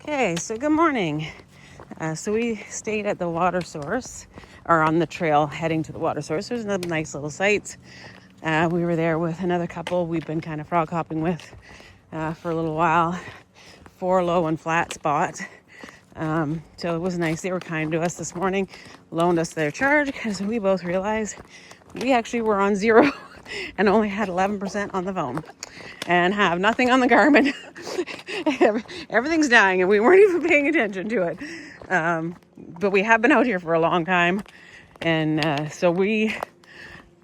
Okay, so good morning. So we stayed at the water source, or on the trail heading to the water source. There's another nice little sights. We were there with another couple we've been kind of frog hopping with for a little while. 4 low and flat spot. So it was nice. They were kind to us this morning, loaned us their charge because we both realized we actually were on zero and only had 11% on the phone and have nothing on the Garmin. Everything's dying and we weren't even paying attention to it. But we have been out here for a long time. And so we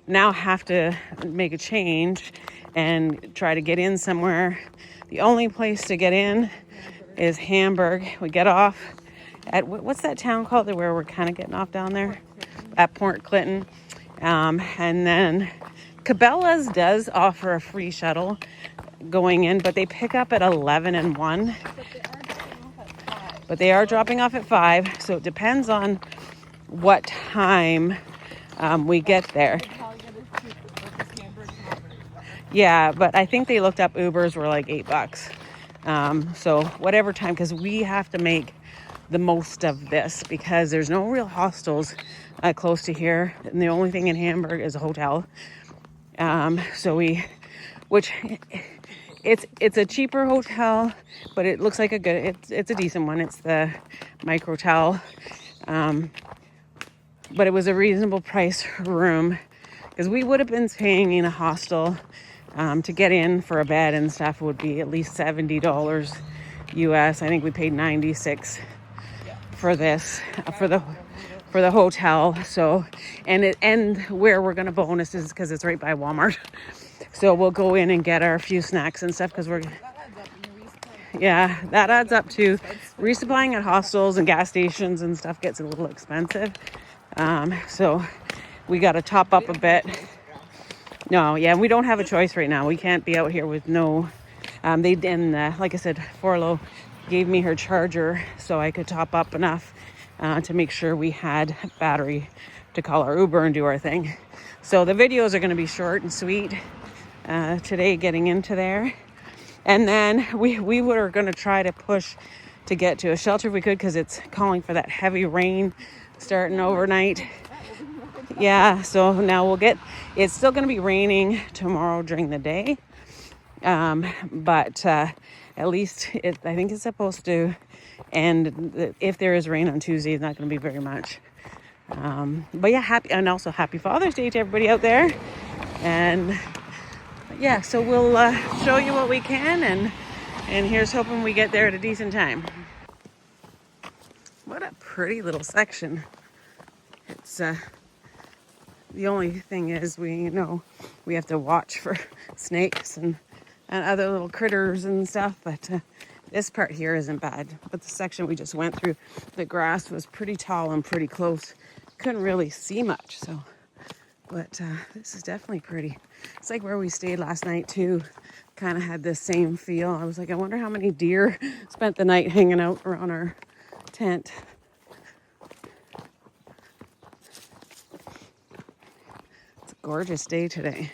now have to make a change and try to get in somewhere. The only place to get in is Hamburg. We get off at, what's that town called where we're kind of getting off down there? At Port Clinton. And then Cabela's does offer a free shuttle going in, but they pick up at 11 and 1. But they are dropping off at 5. So it depends on what time we get there. Yeah, but I think they looked up Ubers were like $8. So whatever time, because we have to make the most of this because there's no real hostels close to here. And the only thing in Hamburg is a hotel. Which it's a cheaper hotel, but it looks like it's a decent one. It's the Microtel. But it was a reasonable price room because we would have been paying in a hostel to get in for a bed and stuff would be at least $70 US. I think we paid $96 for this, for the hotel. So, and where we're going to bonus is because it's right by Walmart. So we'll go in and get our few snacks and stuff because that adds up to resupplying at hostels and gas stations and stuff gets a little expensive. So we got to top up a bit. We don't have a choice right now. We can't be out here with no, like I said, Forlo gave me her charger so I could top up enough to make sure we had battery to call our Uber and do our thing. So the videos are going to be short and sweet today getting into there. And then we were going to try to push to get to a shelter if we could because it's calling for that heavy rain starting overnight. Yeah, so now it's still going to be raining tomorrow during the day. But at least I think it's supposed to end. If there is rain on Tuesday, it's not going to be very much. But yeah, happy Father's Day to everybody out there. And yeah, so we'll show you what we can, and here's hoping we get there at a decent time. What a pretty little section. It's the only thing is we have to watch for snakes and other little critters and stuff, but this part here isn't bad. But the section we just went through, the grass was pretty tall and pretty close. Couldn't really see much, so. But this is definitely pretty. It's like where we stayed last night too. Kind of had this same feel. I was like, I wonder how many deer spent the night hanging out around our tent. It's a gorgeous day today.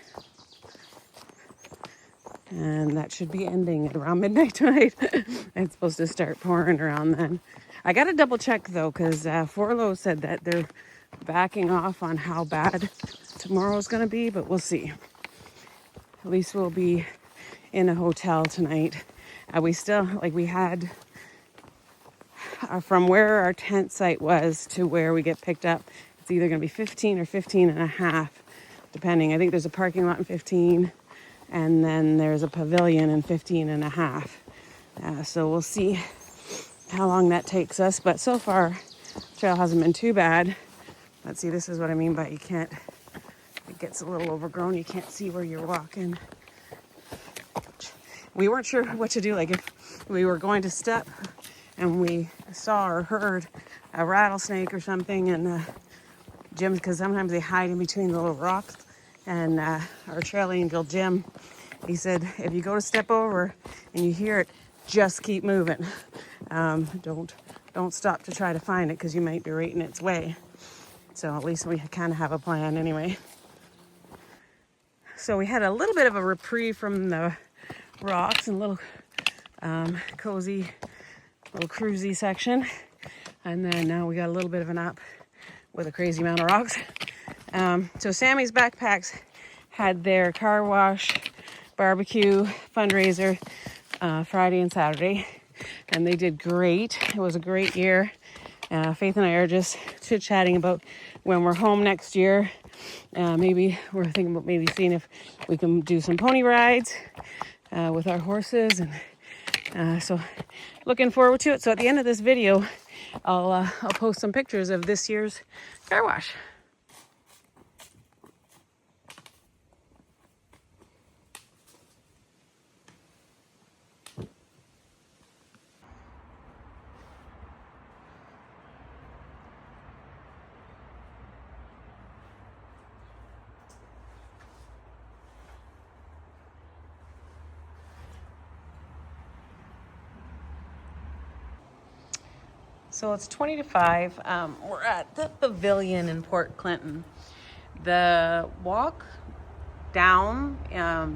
And that should be ending at around midnight tonight. It's supposed to start pouring around then. I got to double check though, because Forlo said that they're backing off on how bad tomorrow's going to be, but we'll see. At least we'll be in a hotel tonight. We had from where our tent site was to where we get picked up, it's either going to be 15 or 15 and a half, depending. I think there's a parking lot in 15, and then there's a pavilion in 15 and a half. So we'll see how long that takes us. But so far, trail hasn't been too bad. Let's see, this is what I mean by it gets a little overgrown. You can't see where you're walking. We weren't sure what to do. Like if we were going to step and we saw or heard a rattlesnake or something, and Jim, because sometimes they hide in between the little rocks, and our trail angel Jim, he said, if you go to step over and you hear it, just keep moving. Don't stop to try to find it because you might be right in its way. So at least we kind of have a plan anyway. So we had a little bit of a reprieve from the rocks and little cozy little cruisy section. And then now we got a little bit of an up with a crazy amount of rocks. So Sammy's Backpacks had their car wash barbecue fundraiser Friday and Saturday, and they did great. It was a great year. Faith and I are just chit-chatting about when we're home next year. Maybe we're thinking about maybe seeing if we can do some pony rides with our horses, and so looking forward to it. So at the end of this video, I'll post some pictures of this year's car wash. So it's 20 to 5. We're at the pavilion in Port Clinton. The walk down,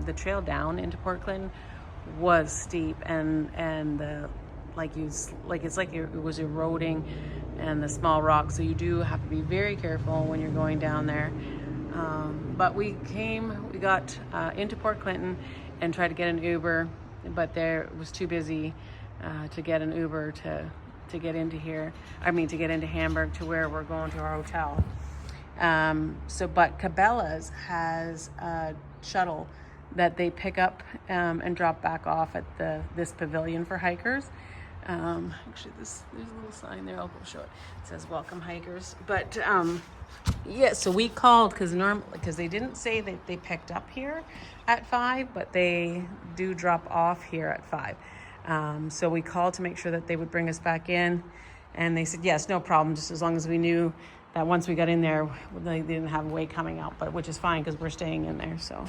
the trail down into Port Clinton was steep, and the it was eroding, and the small rocks. So you do have to be very careful when you're going down there. But we got into Port Clinton and tried to get an Uber, but there it was too busy to get an Uber to get into here. To get into Hamburg to where we're going to our hotel. But Cabela's has a shuttle that they pick up and drop back off at this pavilion for hikers. Actually, there's a little sign there. I'll go show it. It says "Welcome Hikers." But so we called because they didn't say that they picked up here at 5, but they do drop off here at 5. So we called to make sure that they would bring us back in, and they said yes, no problem, just as long as we knew that once we got in there, they didn't have a way coming out, but which is fine because we're staying in there. So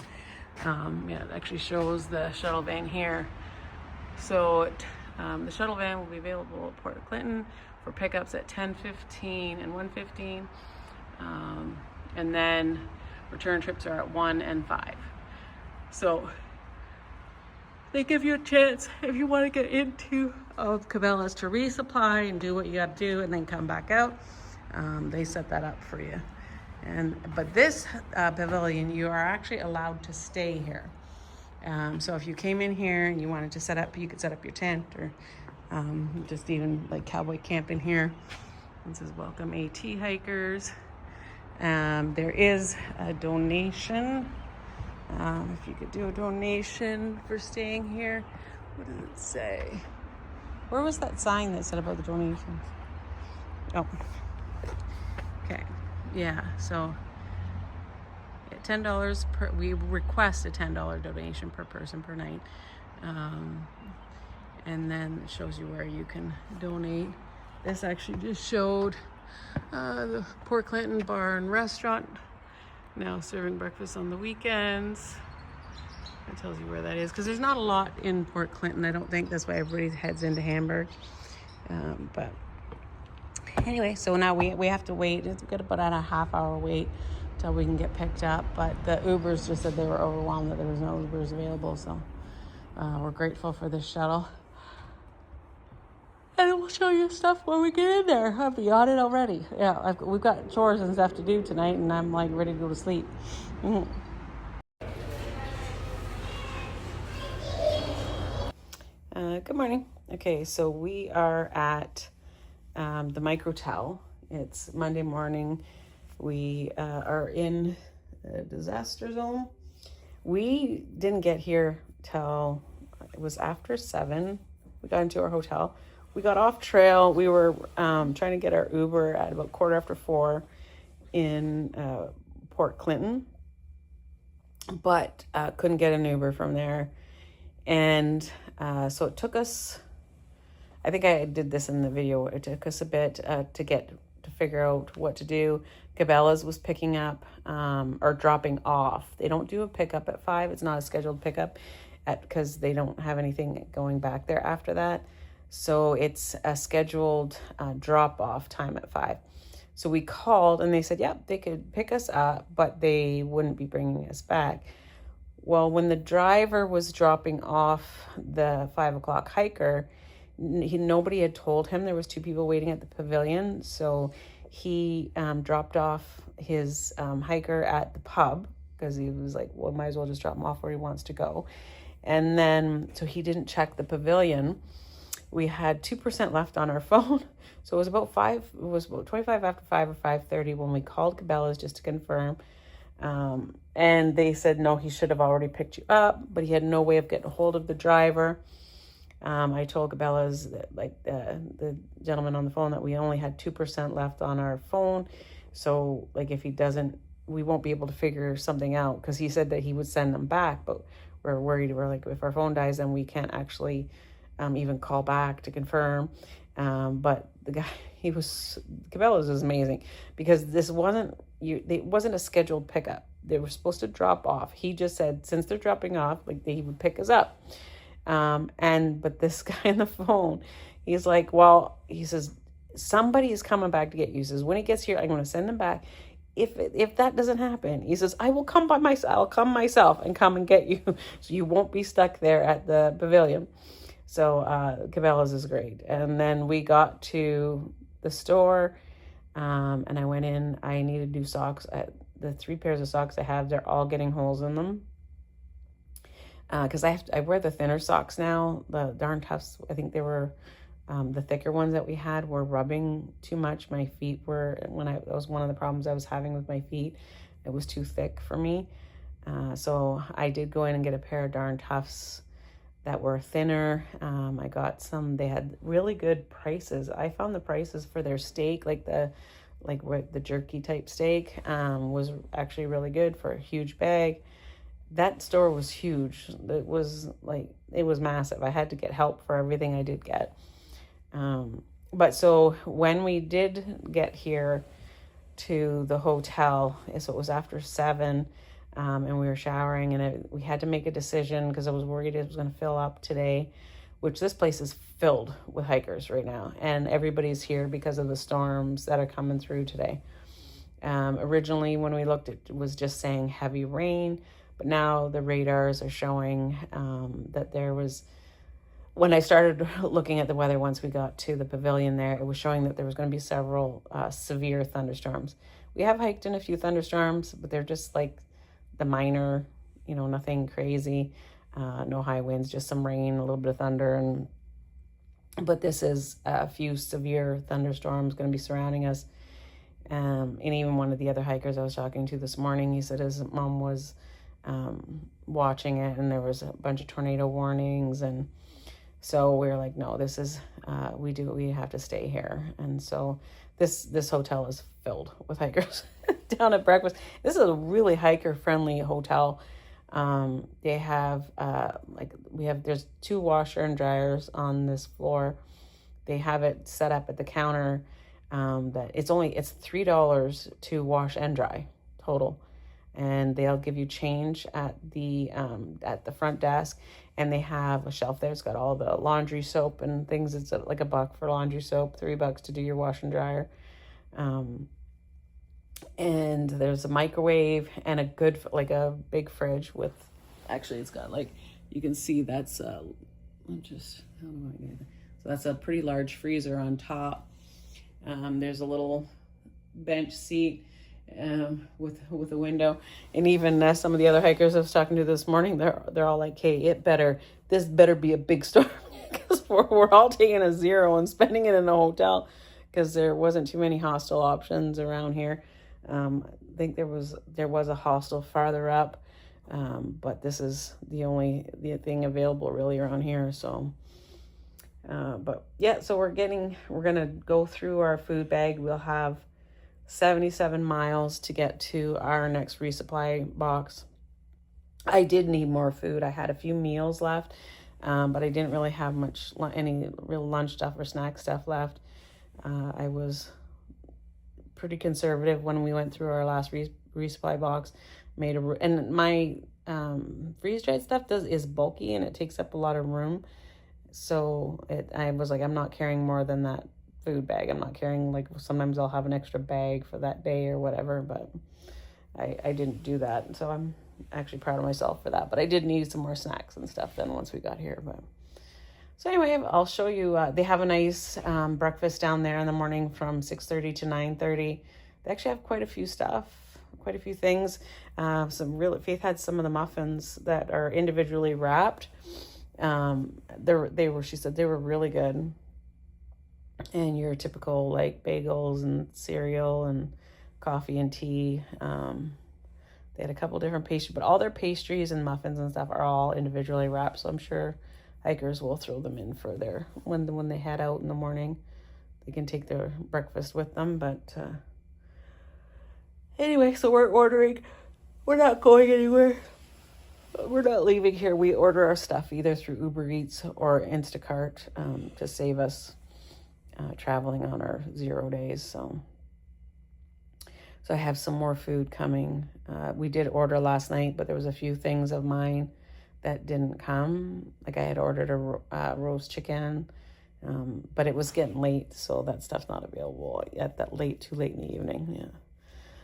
it actually shows the shuttle van here. So the shuttle van will be available at Port Clinton for pickups at 10:15 and 1:15, and then return trips are at 1 and 5. So they give you a chance if you want to get into Cabela's to resupply and do what you got to do and then come back out. They set that up for you. But this pavilion, you are actually allowed to stay here. So if you came in here and you wanted to set up, you could set up your tent or just even like cowboy camp in here. It says welcome AT hikers. There is a donation. If you could do a donation for staying here. What does it say? Where was that sign that said about the donations? Oh, okay. Yeah, so $10 per, we request a $10 donation per person per night. And then it shows you where you can donate. This actually just showed the Port Clinton Bar and Restaurant, now serving breakfast on the weekends. It tells you where that is, because there's not a lot in Port Clinton, I don't think. That's why everybody heads into Hamburg. But anyway, so now we have to wait. It's got about a half-hour wait till we can get picked up. But the Ubers just said they were overwhelmed that there was no Ubers available. So we're grateful for this shuttle. And we'll show you stuff when we get in there. I'll be on it already. Yeah, we've got chores and stuff to do tonight, and I'm like ready to go to sleep. Mm-hmm. Good morning. Okay, so we are at the Microtel. It's Monday morning. We are in a disaster zone. We didn't get here till it was after 7. We got into our hotel. We got off trail. We were trying to get our Uber at about 4:15 in Port Clinton, but couldn't get an Uber from there. And so it took us, I think I did this in the video, it took us a bit to figure out what to do. Cabela's was picking up or dropping off. They don't do a pickup at 5. It's not a scheduled pickup because they don't have anything going back there after that. So it's a scheduled drop-off time at 5. So we called and they said, yep, they could pick us up, but they wouldn't be bringing us back. Well, when the driver was dropping off the 5 o'clock hiker, nobody had told him there was 2 people waiting at the pavilion. So he dropped off his hiker at the pub because he was like, well, might as well just drop him off where he wants to go. And then, so he didn't check the pavilion. We had 2% left on our phone. So it was about 25 after 5 or 5:30 when we called Cabela's just to confirm. And they said, no, he should have already picked you up, but he had no way of getting a hold of the driver. I told Cabela's, that, like the gentleman on the phone, that we only had 2% left on our phone. So like if he doesn't, we won't be able to figure something out, because he said that he would send them back, but we're worried. We're like, if our phone dies, then we can't actually even call back to confirm. But the guy, Cabela's is amazing, because this wasn't a scheduled pickup. They were supposed to drop off. He just said, since they're dropping off, like he would pick us up. But this guy on the phone, he's like, well, he says, somebody is coming back to get you. He says, when he gets here, I'm going to send him back. If that doesn't happen, he says, I will come by myself. I'll come myself and come and get you. So you won't be stuck there at the pavilion. So, Cabela's is great. And then we got to the store, and I went in. I needed new socks. The 3 pairs of socks I have, they're all getting holes in them. Because I wear the thinner socks now. The Darn Toughs, I think they were, the thicker ones that we had were rubbing too much. My feet were, that was one of the problems I was having with my feet. It was too thick for me. So I did go in and get a pair of Darn Toughs that were thinner. I got some, they had really good prices. I found the prices for their steak, the jerky type steak, was actually really good for a huge bag. That store was huge. It was massive. I had to get help for everything I did get. But so when we did get here to the hotel, so it was after 7, and we were showering, and we had to make a decision because I was worried it was going to fill up today, which this place is filled with hikers right now, and everybody's here because of the storms that are coming through today. Originally, when we looked, it was just saying heavy rain, but now the radars are showing that there was, when I started looking at the weather once we got to the pavilion there, it was showing that there was going to be several severe thunderstorms. We have hiked in a few thunderstorms, but they're just like the minor, nothing crazy, no high winds, just some rain, a little bit of thunder. But this is a few severe thunderstorms going to be surrounding us. And even one of the other hikers I was talking to this morning, he said his mom was watching it, and there was a bunch of tornado warnings. And so we were like, no, this is, we have to stay here. And so this hotel is filled with hikers down at breakfast. This is a really hiker friendly hotel. They have, there's 2 washer and dryers on this floor. They have it set up at the counter, that it's $3 to wash and dry total. And they'll give you change at the front desk, and they have a shelf there. It's got all the laundry soap and things. It's like $1 for laundry soap, $3 to do your wash and dryer. And there's a microwave and a big fridge with, actually it's got you can see that's so that's a pretty large freezer on top. There's a little bench seat with a window, and even some of the other hikers I was talking to this morning, they're all like, hey, this better be a big storm, because we're all taking a zero and spending it in a hotel, because there wasn't too many hostel options around here. I think there was a hostel farther up, but this is the thing available really around here. So but yeah, so we're gonna go through our food bag. We'll have 77 miles to get to our next resupply box. I did need more food. I had a few meals left, but I didn't really have any real lunch stuff or snack stuff left. I was pretty conservative when we went through our last resupply box. And my freeze-dried stuff is bulky, and it takes up a lot of room. So I was like, I'm not carrying more than that food bag. I'm not carrying, sometimes I'll have an extra bag for that day or whatever, but I didn't do that. So I'm actually proud of myself for that. But I did need some more snacks and stuff then once we got here. So anyway, I'll show you, they have a nice breakfast down there in the morning from 6:30 to 9:30. They actually have quite a few things. Faith had some of the muffins that are individually wrapped. She said they were really good. And your typical like bagels and cereal and coffee and tea. They had a couple different pastries, but all their pastries and muffins and stuff are all individually wrapped. So I'm sure hikers will throw them in for their, when they head out in the morning, they can take their breakfast with them. But anyway, so we're ordering. We're not going anywhere. We're not leaving here. We order our stuff either through Uber Eats or Instacart to save us traveling on our 0 days. So I have some more food coming. We did order last night, but there was a few things of mine that didn't come. Like I had ordered a roast chicken, but it was getting late, so that stuff's not available at too late in the evening. Yeah.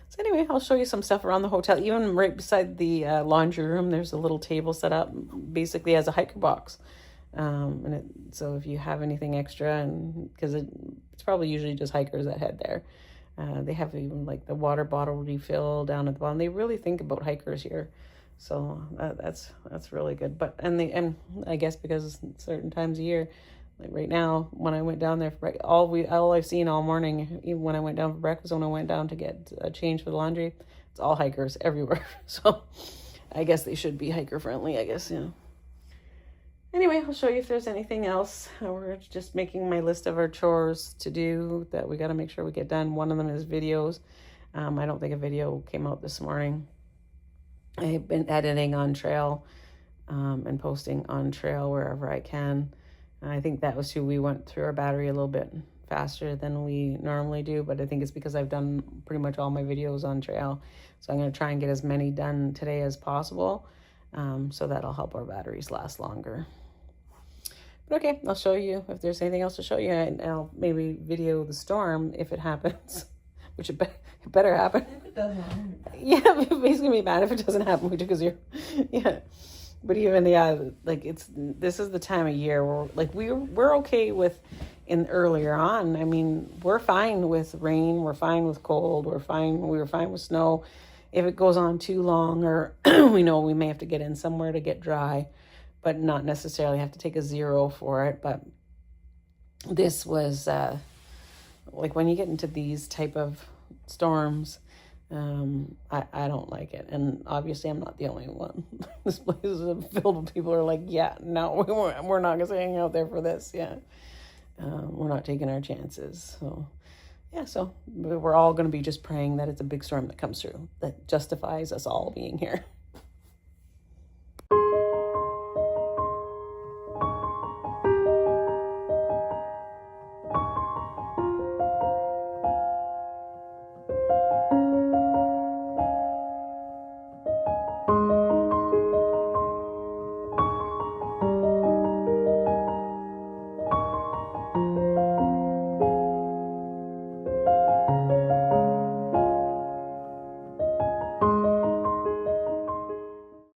So anyway, I'll show you some stuff around the hotel. Even right beside the laundry room, there's a little table set up, basically as a hiker box. So if you have anything extra, and because it's probably usually just hikers that head there, they have even like the water bottle refill down at the bottom. They really think about hikers here, so that's really good. But and I guess because certain times of year, like right now, when I went down there for breakfast, all I've seen all morning, even when I went down for breakfast, when I went down to get a change for the laundry, it's all hikers everywhere. So I guess they should be hiker friendly, I guess, you know. Anyway, I'll show you if there's anything else. We're just making my list of our chores to do that we got to make sure we get done. One of them is videos. I don't think a video came out this morning. I've been editing on trail and posting on trail wherever I can. I think that was too, we went through our battery a little bit faster than we normally do, but I think it's because I've done pretty much all my videos on trail. So I'm going to try and get as many done today as possible. So that'll help our batteries last longer. But okay, I'll show you if there's anything else to show you, and I'll maybe video the storm if it happens, which it better happen. If it doesn't happen. Yeah, it's gonna be bad if it doesn't happen, because yeah. But even this is the time of year where like we're okay with earlier on. I mean, we're fine with rain, we're fine with cold, we were fine with snow. If it goes on too long, or we know we may have to get in somewhere to get dry, but not necessarily have to take a 0 for it. But this was like when you get into these type of storms, I don't like it. And obviously I'm not the only one. This place is filled with people who are like, yeah, no, we're not going to hang out there for this. Yeah. We're not taking our chances. So yeah, so we're all going to be just praying that it's a big storm that comes through that justifies us all being here.